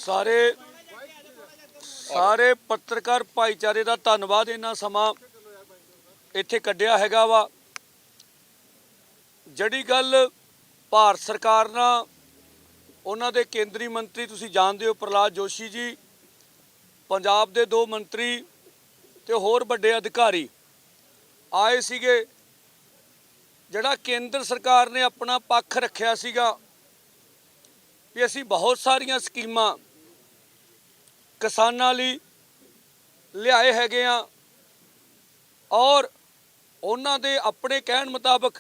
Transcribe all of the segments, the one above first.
सारे सारे पत्रकार भाईचारे का धन्नवाद। इन्ना समा इत्थे कढ़िया हैगा वा। जड़ी गल भारत सरकार नाल उन्हां दे केंद्री मंत्री तुसीं जानदे हो प्रहलाद जोशी जी, पंजाब दे 2 मंत्री ते होर वड्डे अधिकारी आए सीगे। जिहड़ा केंद्र सरकार ने अपना पक्ष रखिया सीगा कि असीं बहुत सारियां स्कीमां किसानां लई लियाए हैगे आ और उन्हां दे अपने कहण मुताबक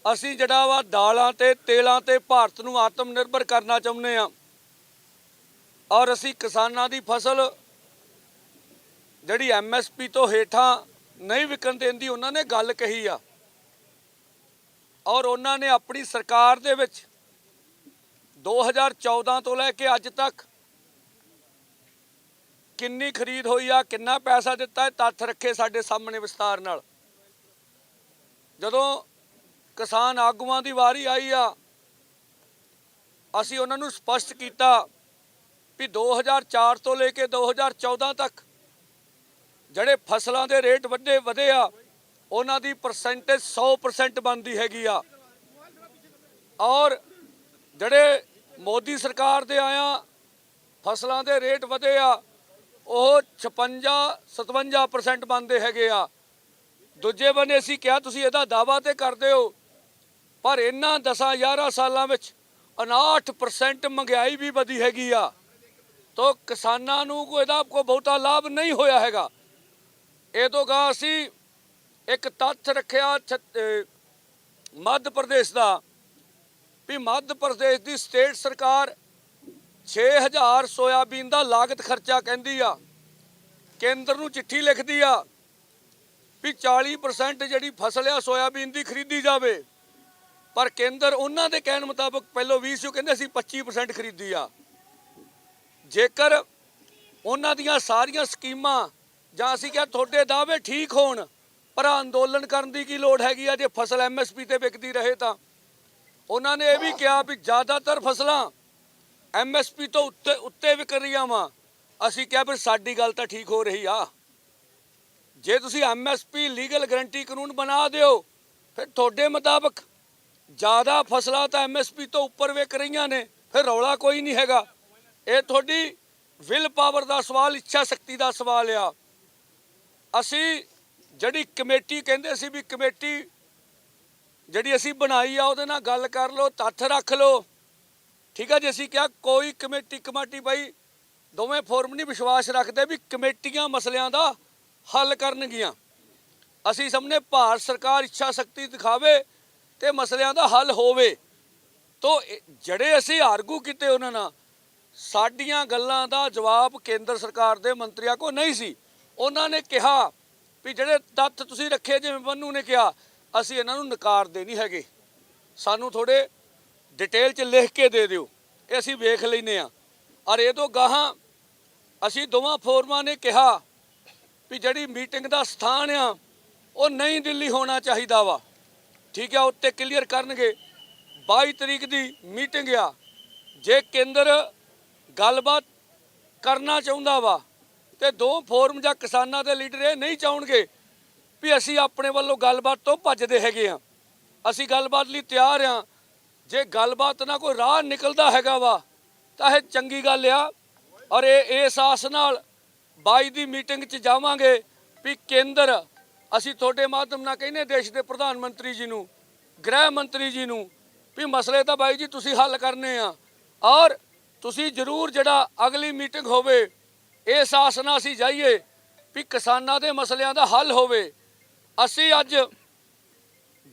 असीं जिहड़ा वा दालां ते तेलां ते भारत नूं आत्म निर्भर करना चाहुंदे आ और असीं किसानां दी फसल जिहड़ी MSP तो हेठां नहीं विकण देंदी उन्हां ने गल कही आ और उन्हां ने अपनी सरकार दे विच 2014 तो लैके अज तक किन्नी खरीद होई आ, किन्ना पैसा दिता है, तत्थ रखे साडे सामने विस्तार नाल। जदों किसान आगूआं दी वारी आई आ असीं उन्हां नूं स्पष्ट कीता भी 2004 तो लेके 2014 तक जिहड़े फसलां दे रेट वधे आ उन्हां दी परसेंटेज 100% बनदी हैगी आ और जिहड़े मोदी सरकार दे आया फसलां दे रेट वधे आ ਉਹ 56-57% बनते हैगे आ। दूजे बने असीं क्या तुसीं इहदा दावा तो करदे हो पर इन्हां 10-11 सालां विच 59% महंगाई भी वधी हैगी आ तो किसानां नूं कोई इहदा कोई बहुता लाभ नहीं होया हैगा। इह तों गा असीं एक तत्थ रखिया मध्य प्रदेश दा भी मध्य प्रदेश दी स्टेट सरकार 6000 सोयाबीन का लागत खर्चा कहती आ, केंद्र नूं चिट्ठी लिखती आ भी 40% जिहड़ी फसल आ सोयाबीन की खरीदी जाए पर केंद्र उन्हां दे कहण मुताबक पहलों 20 कहंदे असीं 25% खरीदी आ। जेकर उन्हां दियां सारियां स्कीमां जां असीं क्या तुहाडे दावे ठीक होण पर अंदोलन करन दी की लोड़ हैगी आ जे फसल MSP ते विकदी रहे तां उन्हां ने यह भी कहा भी ज़्यादातर फसलां MSP तो उत्ते विक रही वा। असीं क्या फिर साडी गल तां ठीक हो रही आ। जे तुसीं MSP लीगल गारंटी कानून बना दिओ फिर तुहाडे मुताबक ज़्यादा फसलां तां MSP तो उपर विक रहीआं ने, फिर रौला कोई नहीं हैगा। ये तुहाडी विल पावर का सवाल, इच्छा शक्ति का सवाल आ। असीं जिहड़ी कमेटी कहंदे सी भी कमेटी जिहड़ी असीं बनाई आ उहदे नाल गल कर लो, तत्थ रख लो, ठीक है जी। असीं क्या कोई कमेटी भाई दोवें फोरम नहीं विश्वास रखते भी कमेटियां मसलियां दा हल करनगियां। असीं समझने भारत सरकार इच्छा शक्ति दिखावे ते मसलियां दा हल होवे तो जड़े असीं आर्गू कीते उन्हां नाल साडीआं गल्लां दा जवाब केंद्र सरकार दे मंत्रियों को नहीं सी। उन्हां ने कहा भी जिहड़े तत्थ तुसीं रखे जिवें मन्नू ने कहा असीं इन्हां नूं नकारदे नहीं हैगे, सानूं थोड़े डिटेल च लिख के दे दिओ, ये असीं वेख लैने आ। और ये तो गाहां असीं दोवां फोरमां ने कहा भी जिहड़ी मीटिंग का स्थान आ वो नई दिल्ली होना चाहिदा वा, ठीक है। उत्ते क्लीयर करनगे 22 तरीक की मीटिंग आ। जे केंद्र गलबात करना चाहुंदा वा ते 2 फोरम जां किसानां दे लीडर ये नहीं चाहणगे भी असीं अपने वल्लों गलबात तो भजदे हैगे आ। असीं गलबात लई तैयार आ। जे गलबात ना कोई राह निकलता हैगा वा तां यह चंगी गल आ और इस आस नाल 22 की मीटिंग च जावांगे भी केंद्र असीं तुहाडे माध्यम नाल कहने देश के प्रधानमंत्री जी नूं, गृह मंत्री जी नूं भी मसले तां बाई जी तुसीं हल करने आ और तुसीं जरूर जिहड़ा अगली मीटिंग होवे इस आस नाल असीं जाइए भी किसानां दे मसलियां दा हल होवे। असीं अज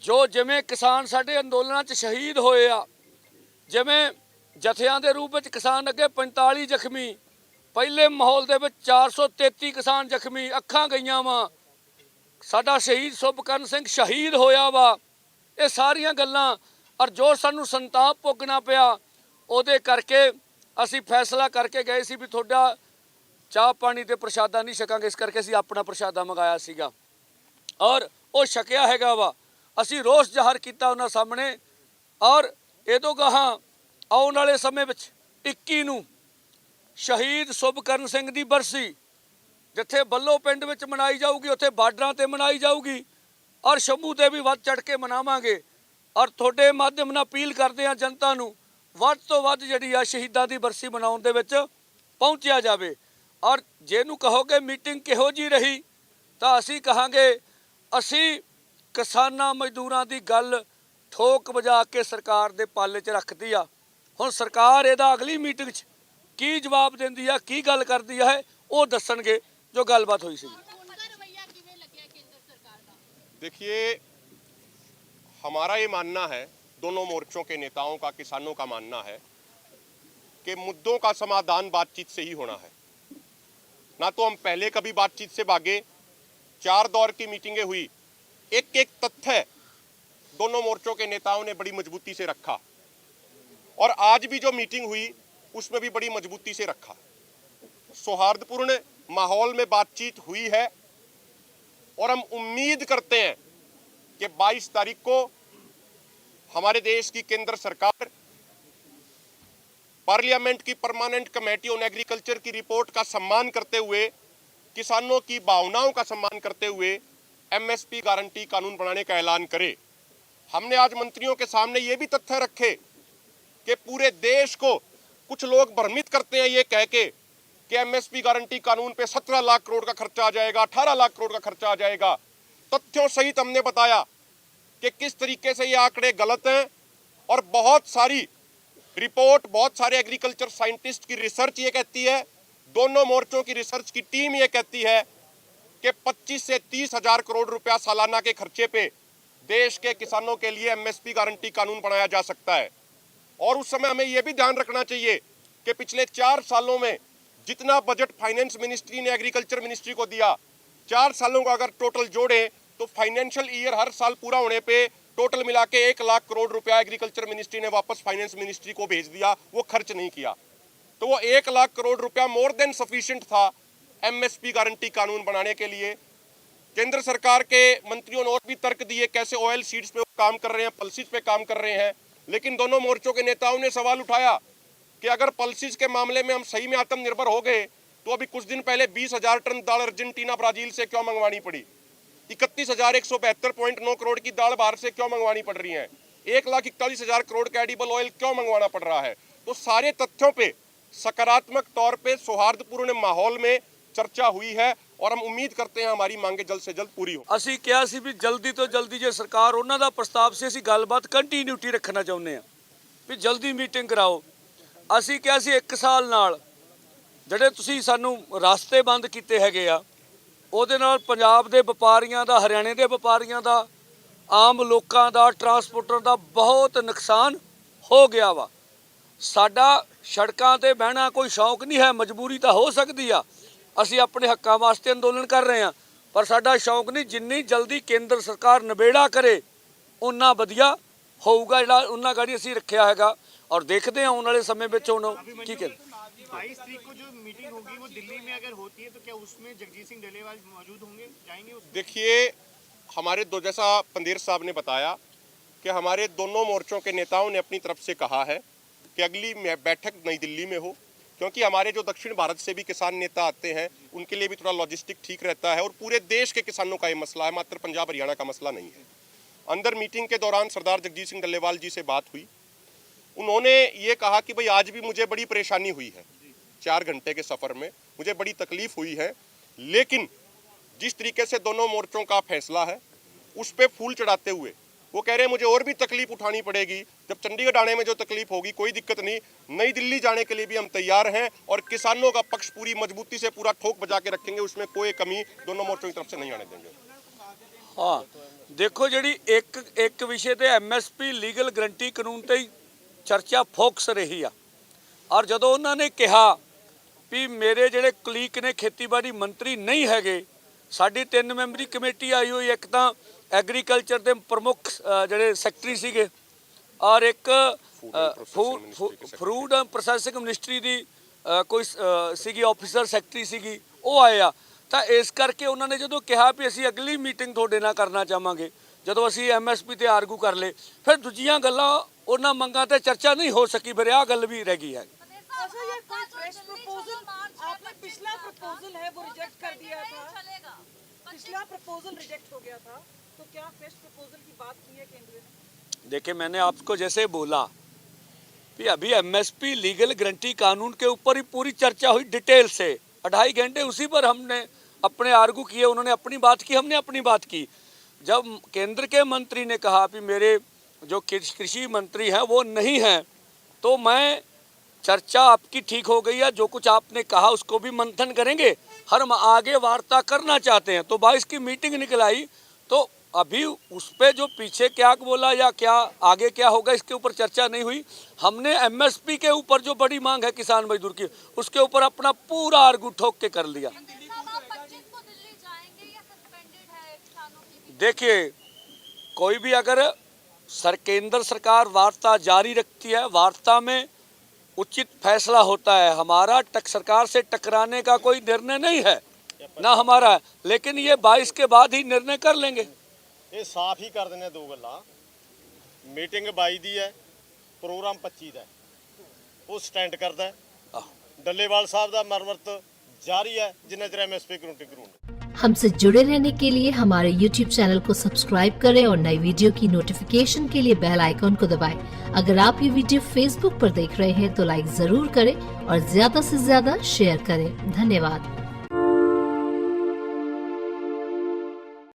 जो जिमें किसान साडे अंदोलनां च शहीद होए आ, जिमें जथियां दे रूप में किसान अगे 45 जख्मी, पहले माहौल दे विच 433 किसान जख्मी, अखां गईयां वा, साडा शहीद सुभकरण सिंह शहीद होया वा। ये सारियां गल्लां और जो सानू संताप भोगना पिया उहदे करके असीं फैसला करके गए सी भी तुहाडा चाह पानी ते प्रशादा नहीं छकांगे, इस करके असीं अपना प्रशादा मंगाया सीगा और वो छकिया हैगा वा। असीं रोष जाहिर किया उन्हां सामने और ये तो गाहां आउण वाले समय विच 21 नूं ਸ਼ਹੀਦ ਸੁਭਕਰਨ ਸਿੰਘ ਦੀ ਬਰਸੀ ਜਿੱਥੇ ਬੱਲੋ ਪਿੰਡ ਵਿੱਚ ਮਨਾਈ ਜਾਊਗੀ, ਉੱਥੇ ਬਾਰਡਰਾਂ ਤੇ ਮਨਾਈ ਜਾਊਗੀ ਔਰ ਸ਼ੰਭੂ ਤੇ ਵੀ ਵੱਧ ਚੜ ਕੇ ਮਨਾਵਾਂਗੇ। ਔਰ ਤੁਹਾਡੇ ਮਾਧਿਅਮ ਨਾਲ ਅਪੀਲ ਕਰਦੇ ਹਾਂ ਜਨਤਾ ਨੂੰ ਵੱਧ ਤੋਂ ਵੱਧ ਜਿਹੜੀ ਆ ਸ਼ਹੀਦਾਂ ਦੀ ਬਰਸੀ ਮਨਾਉਣ ਦੇ ਵਿੱਚ ਪਹੁੰਚਿਆ ਜਾਵੇ। ਔਰ ਜਿਹਨੂੰ ਕਹੋਗੇ ਮੀਟਿੰਗ ਕਿਹੋ ਜਿਹੀ ਰਹੀ ਤਾਂ ਅਸੀਂ ਕਹਾਂਗੇ ਅਸੀਂ ਕਿਸਾਨਾਂ ਮਜ਼ਦੂਰਾਂ ਦੀ ਗੱਲ ਠੋਕ ਵਜਾ ਕੇ ਸਰਕਾਰ ਦੇ ਪਾਲੇ 'ਚ ਰੱਖਦੀ ਆ। ਹੁਣ ਸਰਕਾਰ ਇਹਦਾ ਅਗਲੀ ਮੀਟਿੰਗ 'ਚ ਕੀ ਜਵਾਬ ਦਿੰਦੀ ਆ, ਕੀ ਗੱਲ ਕਰਦੀ ਹੈ, ਉਹ ਦੱਸਣਗੇ ਜੋ ਗੱਲਬਾਤ ਹੋਈ ਸੀ। देखिए, हमारा ये मानना है, दोनों मोर्चों के नेताओं का, किसानों का मानना है कि मुद्दों का समाधान बातचीत से ही होना है। ना तो हम पहले कभी बातचीत से भागे, 4 दौर की मीटिंगें हुई, एक एक तथ्य दोनों मोर्चों के नेताओं ने बड़ी मजबूती से रखा और आज भी जो मीटिंग हुई उसमें भी बड़ी मजबूती से रखा। सौहार्दपूर्ण माहौल में बातचीत हुई है और हम उम्मीद करते हैं कि 22 तारीख को हमारे देश की केंद्र सरकार पार्लियामेंट की परमानेंट कमेटी ऑन एग्रीकल्चर की रिपोर्ट का सम्मान करते हुए, किसानों की भावनाओं का सम्मान करते हुए एमएसपी गारंटी कानून बनाने का ऐलान करे। हमने आज मंत्रियों के सामने ये भी तथ्य रखे कि पूरे देश को कुछ लोग भ्रमित करते हैं ये कह के कि एमएसपी गारंटी कानून पे 17 लाख करोड़ का खर्चा आ जाएगा, 18 लाख करोड़ का खर्चा आ जाएगा। तथ्यों सहित हमने बताया कि किस तरीके से ये आंकड़े गलत हैं और बहुत सारी रिपोर्ट, बहुत सारे एग्रीकल्चर साइंटिस्ट की रिसर्च ये कहती है, दोनों मोर्चों की रिसर्च की टीम ये कहती है कि 25 से 30 हजार करोड़ रुपया सालाना के खर्चे पे देश के किसानों के लिए एमएसपी गारंटी कानून बनाया जा सकता है। और उस समय हमें यह भी ध्यान रखना चाहिए कि पिछले 4 सालों में जितना बजट फाइनेंस मिनिस्ट्री ने एग्रीकल्चर मिनिस्ट्री को दिया, 4 सालों का अगर टोटल जोड़े तो फाइनेंशियल ईयर हर साल पूरा होने पे टोटल मिला के 1 लाख करोड़ रुपया एग्रीकल्चर मिनिस्ट्री ने वापस फाइनेंस मिनिस्ट्री को भेज दिया, वो खर्च नहीं किया। तो वो 1 लाख करोड़ रुपया मोर देन सफिशिएंट था एमएसपी गारंटी कानून बनाने के लिए। केंद्र सरकार के मंत्रियों ने और भी तर्क दिए कैसे ऑयल सीड्स पे काम कर रहे हैं, पल्सिस पे काम कर रहे हैं, लेकिन दोनों मोर्चों के नेताओं ने सवाल उठाया कि अगर पल्सिस के मामले में हम सही में आत्मनिर्भर हो गए तो अभी कुछ दिन पहले 20,000 टन दाल अर्जेंटीना ब्राजील से क्यों मंगवानी पड़ी, 31,172.9 करोड़ की दाल बाहर से क्यों मंगवानी पड़ रही है, 1,41,000 करोड़ का एडिबल ऑयल क्यों मंगवाना पड़ रहा है। तो सारे तथ्यों पे सकारात्मक तौर पे सौहार्दपूर्ण माहौल में चर्चा हुई है और हम उम्मीद करते हैं हमारी मांगे जल्द से जल्द पूरी हो। ਅਸੀਂ ਕਿਹਾ ਸੀ ਵੀ ਜਲਦੀ ਤੋਂ ਜਲਦੀ ਜੇ ਸਰਕਾਰ ਉਹਨਾਂ ਦਾ ਪ੍ਰਸਤਾਵ ਸੀ ਅਸੀਂ ਗੱਲਬਾਤ ਕੰਟੀਨਿਊਟੀ ਰੱਖਣਾ ਚਾਹੁੰਦੇ ਆ ਵੀ ਜਲਦੀ ਮੀਟਿੰਗ ਕਰਾਓ। ਅਸੀਂ ਕਿਹਾ ਸੀ 1 ਸਾਲ ਨਾਲ ਜਿਹੜੇ ਤੁਸੀਂ ਸਾਨੂੰ ਰਸਤੇ ਬੰਦ ਕੀਤੇ ਹੈਗੇ ਆ ਉਹਦੇ ਨਾਲ ਪੰਜਾਬ ਦੇ ਵਪਾਰੀਆਂ ਦਾ, ਹਰਿਆਣੇ ਦੇ ਵਪਾਰੀਆਂ ਦਾ, ਆਮ ਲੋਕਾਂ ਦਾ, ਟਰਾਂਸਪੋਰਟਰ ਦਾ ਬਹੁਤ ਨੁਕਸਾਨ ਹੋ ਗਿਆ ਵਾ। ਸਾਡਾ ਸੜਕਾਂ ਤੇ ਬਹਿਣਾ ਕੋਈ ਸ਼ੌਕ ਨਹੀਂ ਹੈ, ਮਜਬੂਰੀ ਤਾਂ ਹੋ ਸਕਦੀ ਆ, ਅਸੀਂ ਆਪਣੇ ਹੱਕਾਂ ਵਾਸਤੇ ਅੰਦੋਲਨ ਕਰ ਰਹੇ ਹਾਂ, ਪਰ ਸਾਡਾ ਸ਼ੌਕ ਨਹੀਂ। ਜਿੰਨੀ ਜਲਦੀ ਕੇਂਦਰ ਸਰਕਾਰ ਨਿਬੇੜਾ ਕਰੇ ਉਨਾ ਵਧੀਆ ਹੋਊਗਾ, ਜਿਹੜਾ ਉਹਨਾਂ ਗਾੜੀ ਅਸੀਂ ਰੱਖਿਆ ਹੈਗਾ। और देखते हैं आने वाले समय में ठीक है 22 तारीख को जो मीटिंग होगी वो दिल्ली में अगर होती है तो क्या उसमें जगजीत सिंह डलेवाल मौजूद होंगे, जाएंगे उसमें? देखिए, हमारे दो, जैसा पंदेर साहब ने बताया कि हमारे दोनों मोर्चों के नेताओं ने अपनी तरफ से कहा है कि अगली बैठक नई दिल्ली में हो, क्योंकि हमारे जो दक्षिण भारत से भी किसान नेता आते हैं उनके लिए भी थोड़ा लॉजिस्टिक ठीक रहता है और पूरे देश के किसानों का ये मसला है, मात्र पंजाब हरियाणा का मसला नहीं है। अंदर मीटिंग के दौरान सरदार जगजीत सिंह डल्लेवाल जी से बात हुई, उन्होंने ये कहा कि भाई आज भी मुझे बड़ी परेशानी हुई है, 4 घंटे के सफ़र में मुझे बड़ी तकलीफ हुई है, लेकिन जिस तरीके से दोनों मोर्चों का फैसला है उस पर फूल चढ़ाते हुए वो कह रहे हैं मुझे और भी तकलीफ उठानी पड़ेगी, जब चंडीगढ़ आने में जो तकलीफ होगी कोई दिक्कत नहीं, नई दिल्ली जाने के लिए भी हम तैयार हैं और किसानों का पक्ष पूरी मजबूती से पूरा ठोक बजा के रखेंगे, उसमें कोई कमी दोनों मोर्चों की तरफ से नहीं आने देंगे। हाँ देखो जी एक विषय ते एमएसपी लीगल गारंटी कानून ते चर्चा फोकस रही आ और जदों उन्होंने कहा भी मेरे ਜਿਹੜੇ ਕਲੀਕ ਨੇ ਖੇਤੀਬਾੜੀ ਮੰਤਰੀ ਨਹੀਂ ਹੈਗੇ, ਸਾਡੀ 3 ਮੈਂਬਰੀ ਕਮੇਟੀ ਆਈ ਹੋਈ, ਇੱਕ ਤਾਂ ਐਗਰੀਕਲਚਰ ਦੇ ਪ੍ਰਮੁੱਖ ਜਿਹੜੇ ਸੈਕਟਰੀ ਸੀਗੇ ਔਰ ਇੱਕ ਫੂਡ ਪ੍ਰੋਸੈਸਿੰਗ ਮਿਨਿਸਟਰੀ ਦੀ ਕੋਈ ਸੀਗੀ ਆਫੀਸਰ ਸੈਕਟਰੀ ਸੀਗੀ, ਉਹ ਆਏ ਆ। ਤਾਂ ਇਸ ਕਰਕੇ ਉਹਨਾਂ ਨੇ ਜਦੋਂ ਕਿਹਾ ਵੀ ਅਸੀਂ ਅਗਲੀ ਮੀਟਿੰਗ ਤੁਹਾਡੇ ਨਾਲ ਕਰਨਾ ਚਾਹਾਂਗੇ, ਜਦੋਂ ਅਸੀਂ ਐਮਐਸਪੀ ਤੇ ਆਰਗੂ ਕਰ ਲਏ, ਫਿਰ ਦੂਜੀਆਂ ਗੱਲਾਂ ਉਹਨਾਂ ਮੰਗਾਂ ਤੇ ਚਰਚਾ ਨਹੀਂ ਹੋ ਸਕੀ, ਫਿਰ ਆਹ ਗੱਲ ਵੀ ਰਹਿ ਗਈ ਹੈ। प्रपोजल है वो रिजेक्ट कर दिया था, पिछला प्रपोजल रिजेक्ट हो गया था, तो क्या फ्रेश प्रपोजल की बात की है केंद्र ने? देखिए, मैंने आपको जैसे बोला कि अभी एमएसपी लीगल गारंटी कानून के ऊपर ही पूरी चर्चा हुई डिटेल से, 2.5 घंटे उसी पर हमने अपने आर्गू किए, उन्होंने अपनी बात की, हमने अपनी बात की। जब केंद्र के मंत्री ने कहा कि मेरे जो कृषि मंत्री हैं वो नहीं हैं, तो मैं चर्चा आपकी ठीक हो गई है, जो कुछ आपने कहा उसको भी मंथन करेंगे, हम आगे वार्ता करना चाहते हैं। तो 22 की मीटिंग निकल आई, तो अभी उस पे जो पीछे क्या बोला या क्या आगे क्या होगा इसके ऊपर चर्चा नहीं हुई। हमने एमएसपी के ऊपर जो बड़ी मांग है किसान मजदूर की, उसके ऊपर अपना पूरा आर्गू ठोक के कर लिया। देखिए, कोई भी अगर केंद्र सरकार वार्ता जारी रखती है, वार्ता में उचित फैसला होता है। हमारा सरकार से टकराने का कोई निर्णय नहीं है ना हमारा, लेकिन ये 22 के बाद ही निर्णय कर लेंगे। ਇਹ ਸਾਫ਼ ਹੀ ਕਰ ਦਿੰਦੇ ਦੋ ਗੱਲਾਂ। ਮੀਟਿੰਗ 22 ਦੀ ਹੈ, ਪ੍ਰੋਗਰਾਮ 25 ਦਾ ਹੈ, ਉਹ ਸਟੈਂਡ ਕਰਦਾ ਹੈ। ਡੱਲੇਵਾਲ ਸਾਹਿਬ ਦਾ ਮਰਮਤ ਜਾਰੀ है जिन्ना चਿਰ एमएसपी कानून। हमसे जुड़े रहने के लिए हमारे YouTube चैनल को सब्सक्राइब करें और नई वीडियो की नोटिफिकेशन के लिए बेल आइकॉन को दबाएं। अगर आप ये वीडियो Facebook पर देख रहे हैं तो लाइक जरूर करें और ज्यादा से ज्यादा शेयर करें। धन्यवाद।